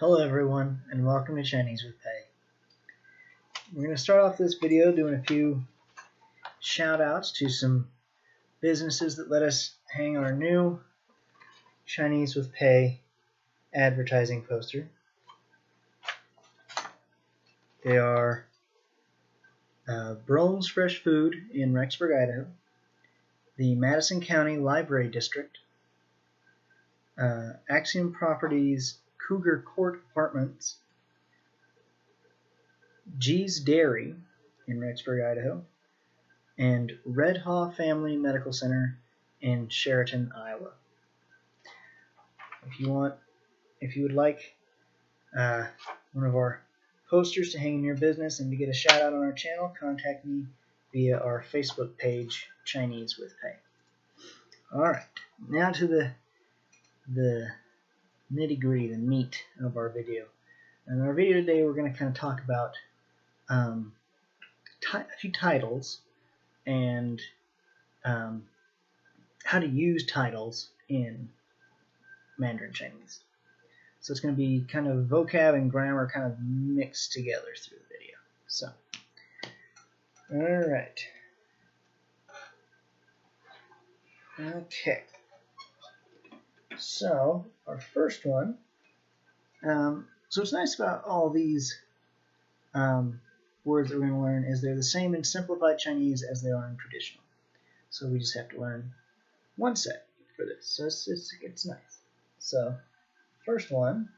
Hello everyone, and welcome to Chinese with Pei. We're going to start off this video doing a few shout outs to some businesses that let us hang our new Chinese with Pei advertising poster. They are Brohn's Fresh Food in Rexburg, Idaho, the Madison County Library District, Axiom Properties Cougar Court Apartments, G's Dairy in Rexburg, Idaho, and Red Haw Family Medical Center in Sheraton, Iowa. If you would like one of our posters to hang in your business and to get a shout out on our channel, contact me via our Facebook page, Chinese with Pei. Alright, now to the nitty-gritty, the meat of our video. In our video today, we're going to kind of talk about a few titles and how to use titles in Mandarin Chinese. So it's going to be kind of vocab and grammar kind of mixed together through the video. So, alright. Okay. So, our first one, so what's nice about all these words that we're going to learn is they're the same in simplified Chinese as they are in traditional. So we just have to learn one set for this. So it's nice. So, first one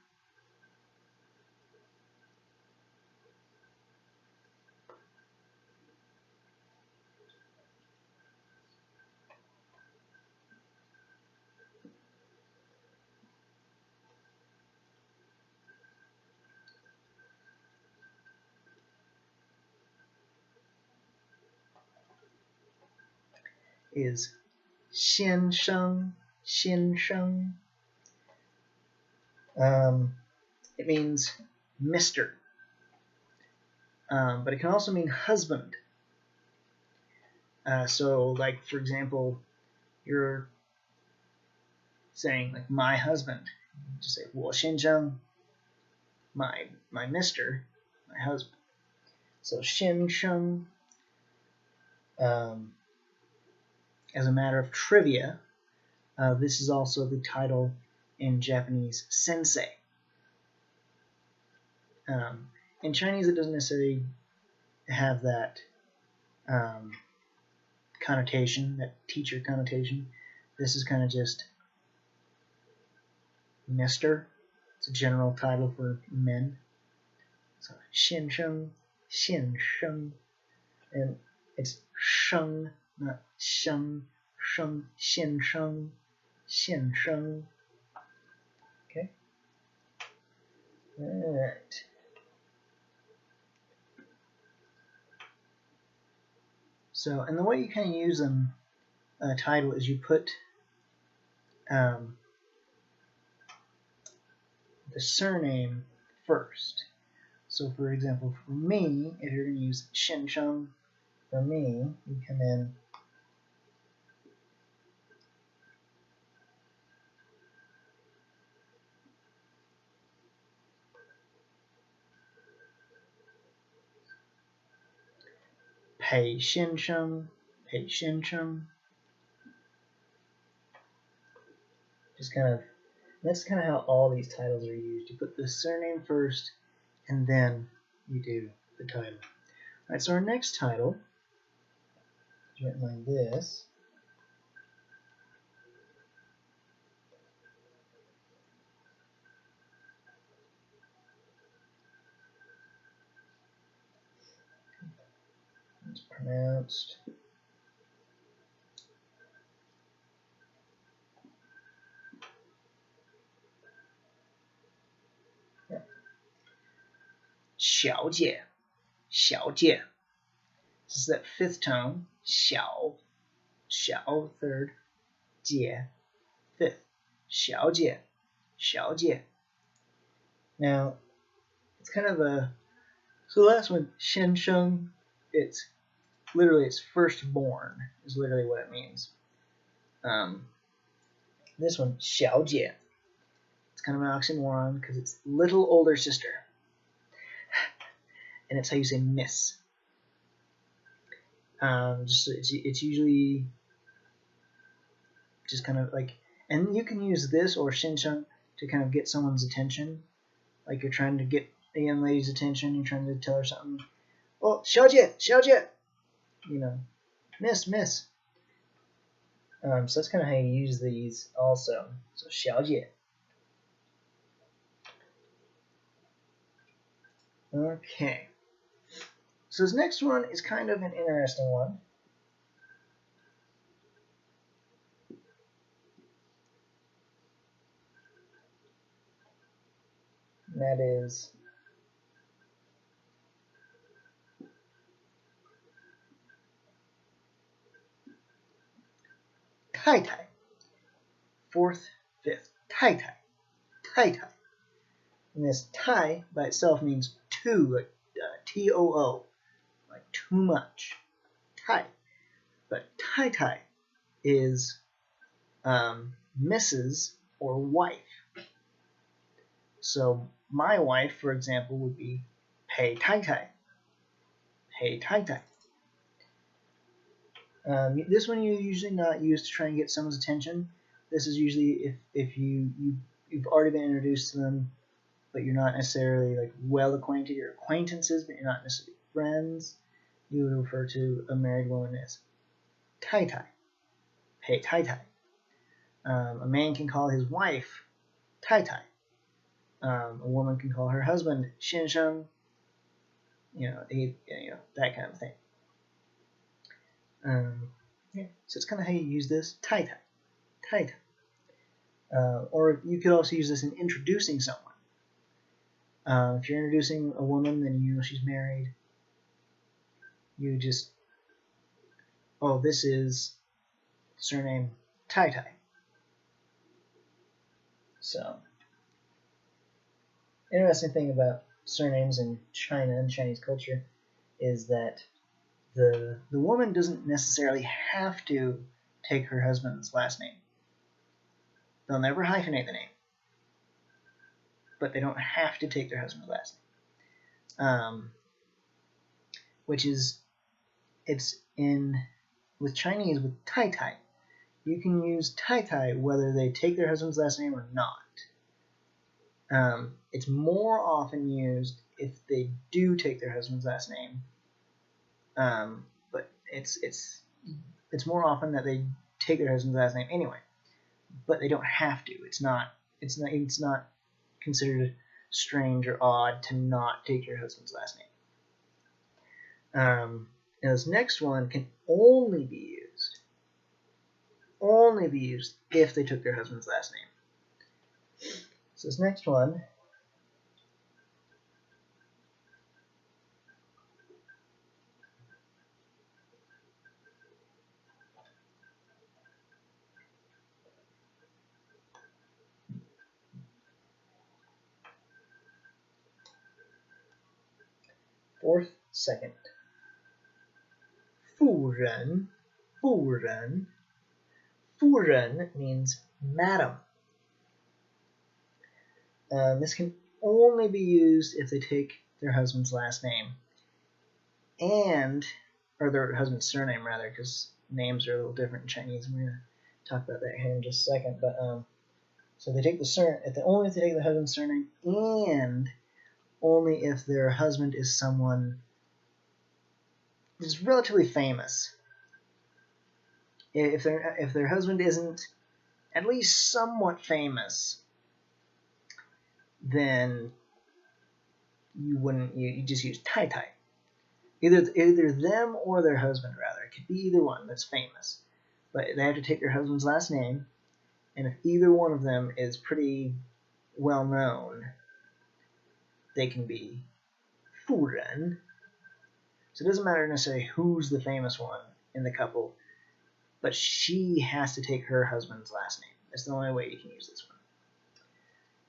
is Xian Sheng. It means Mr. But it can also mean husband. So, like, for example, you're saying, like, my husband. You just say, 我先生, my Mr., my husband. So, 先生. As a matter of trivia, this is also the title in Japanese, sensei. In Chinese, it doesn't necessarily have that connotation, that teacher connotation. This is kind of just Mr. It's a general title for men. So, 先生, 先生, and it's sheng, not sheng, sheng, 先生, 先生. Okay? Alright. So, and the way you kind of use them, title, is you put the surname first. So, for example, for me, if you're going to use 先生, for me, you come in Pei 先生, Pei 先生. Just kind of, that's kind of how all these titles are used. You put the surname first, and then you do the title. Alright, so our next title is written like this. It's pronounced Xiao Jie. Xiao Jie. This is that fifth tone. Xiao. Xiao, third. Jie, fifth. Xiao Jie. Xiao Jie. Now, it's kind of a, so the last one, 先生, it's literally, it's firstborn, is literally what it means. This one, 小姐, it's kind of an oxymoron because it's little older sister. And it's how you say miss. It's usually just kind of like, and you can use this or shinsheng to kind of get someone's attention. Like you're trying to get a young lady's attention, you're trying to tell her something. Oh, 小姐, 小姐, you know, miss. So that's kind of how you use these also. So 小姐. Okay. So this next one is kind of an interesting one. And that is Tai Tai. 4th, 5th. Tai Tai. Tai Tai. And this Tai by itself means too, like T-O-O, like too much. Tai. But Tai Tai is Mrs. or wife. So my wife, for example, would be Pei Tai Tai. Pei Tai Tai. This one you usually not use to try and get someone's attention. This is usually if you've already been introduced to them, but you're not necessarily like well acquainted. You're acquaintances, but you're not necessarily friends. You would refer to a married woman as Tai Tai. Pei Tai Tai. A man can call his wife Tai Tai. A woman can call her husband Shinsheng. That kind of thing. So it's kind of how you use this, Tai Tai, Tai Tai. Or you could also use this in introducing someone. If you're introducing a woman, then you know she's married. You just, oh, this is surname Tai Tai. So, interesting thing about surnames in China and Chinese culture is that the woman doesn't necessarily have to take her husband's last name. They'll never hyphenate the name, but they don't have to take their husband's last name. Which is, it's in, with Chinese, with Tai Tai, you can use Tai Tai whether they take their husband's last name or not. It's more often used if they do take their husband's last name. But it's more often that they take their husband's last name anyway, but they don't have to. It's not considered strange or odd to not take your husband's last name. And this next one can only be used if they took their husband's last name. So this next one fourth, second. 夫人, 夫人. 夫人 means madam. This can only be used if they take their husband's last name or their husband's surname rather, because names are a little different in Chinese. We're going to talk about that here in just a second. But so they take only if they take the husband's surname, and only if their husband is someone who's relatively famous. If their husband isn't at least somewhat famous, then you just use Tai Tai. Either them or their husband, rather. It could be either one that's famous. But they have to take their husband's last name, and if either one of them is pretty well known, they can be 夫人. So it doesn't matter necessarily who's the famous one in the couple, but she has to take her husband's last name. That's the only way you can use this one.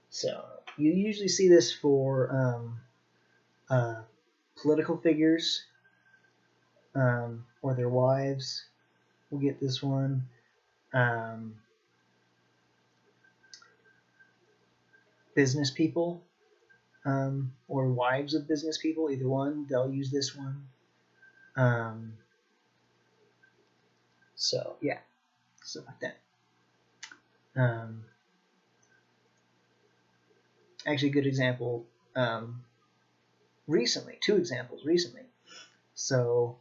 So you usually see this for political figures or their wives will get this one. business people or wives of business people, either one, they'll use this one. So yeah, stuff like that. Actually, a good example recently, 2 examples recently. So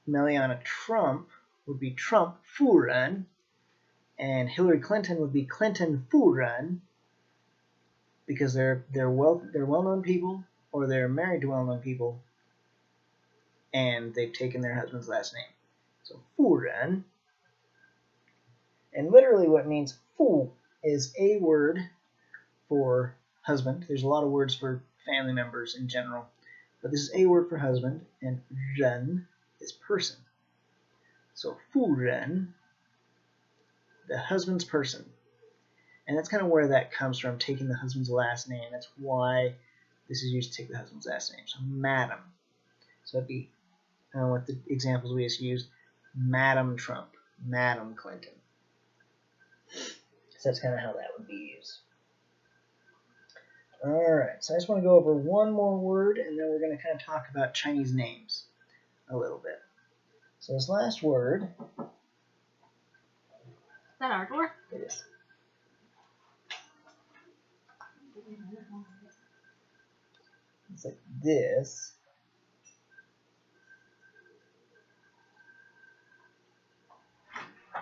Melania Trump would be Trump Furen, and Hillary Clinton would be Clinton Furen, because they're well-known people, or they're married to well-known people, and they've taken their husband's last name. So Furen, and literally what it means Fu is a word for husband. There's a lot of words for family members in general, but this is a word for husband, and Ren is person. So Furen, the husband's person. And that's kind of where that comes from, taking the husband's last name. That's why this is used to take the husband's last name. So Madam. So that'd be what the examples we just used. Madam Trump, Madam Clinton. So that's kind of how that would be used. Alright, so I just want to go over one more word, and then we're going to kind of talk about Chinese names a little bit. So this last word... Is that our door? It is. It's like this.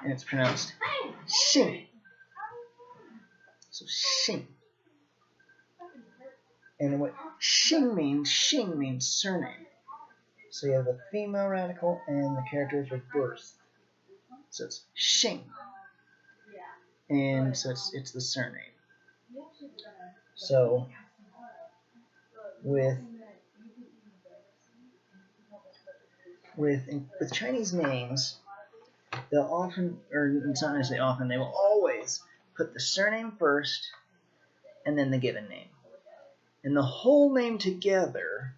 And it's pronounced Xing. So Xing. And what Xing means surname. So you have a female radical and the characters of birth. So it's Xing. And so it's the surname. So with Chinese names, they'll often, or it's not necessarily often, they will always put the surname first and then the given name. And the whole name together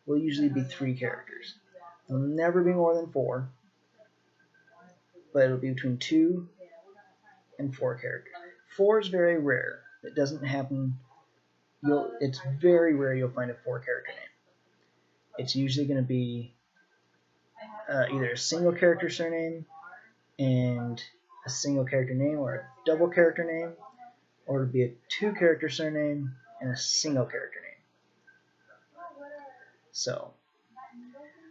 will usually be 3 characters. It'll never be more than 4, but it'll be between 2 and 4 characters. 4 is very rare. It doesn't happen. It's very rare you'll find a 4-character name. It's usually going to be either a single character surname and a single character name, or a double character name, or it'll be a 2-character surname and a single character name. So,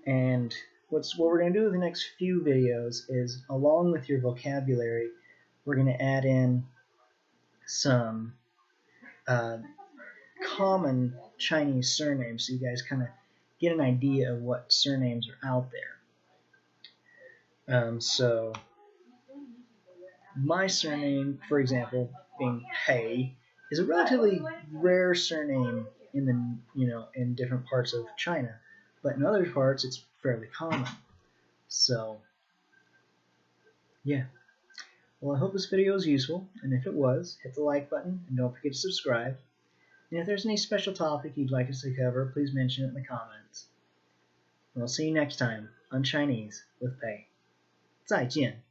and what we're going to do in the next few videos is, along with your vocabulary, we're going to add in some common Chinese surnames, so you guys kind of get an idea of what surnames are out there. So my surname, for example, being Pei, is a relatively rare surname in different parts of China, but in other parts it's fairly common. So yeah. Well, I hope this video was useful, and if it was, hit the like button and don't forget to subscribe. And if there's any special topic you'd like us to cover, please mention it in the comments. And we'll see you next time on Chinese with Pei. 再见.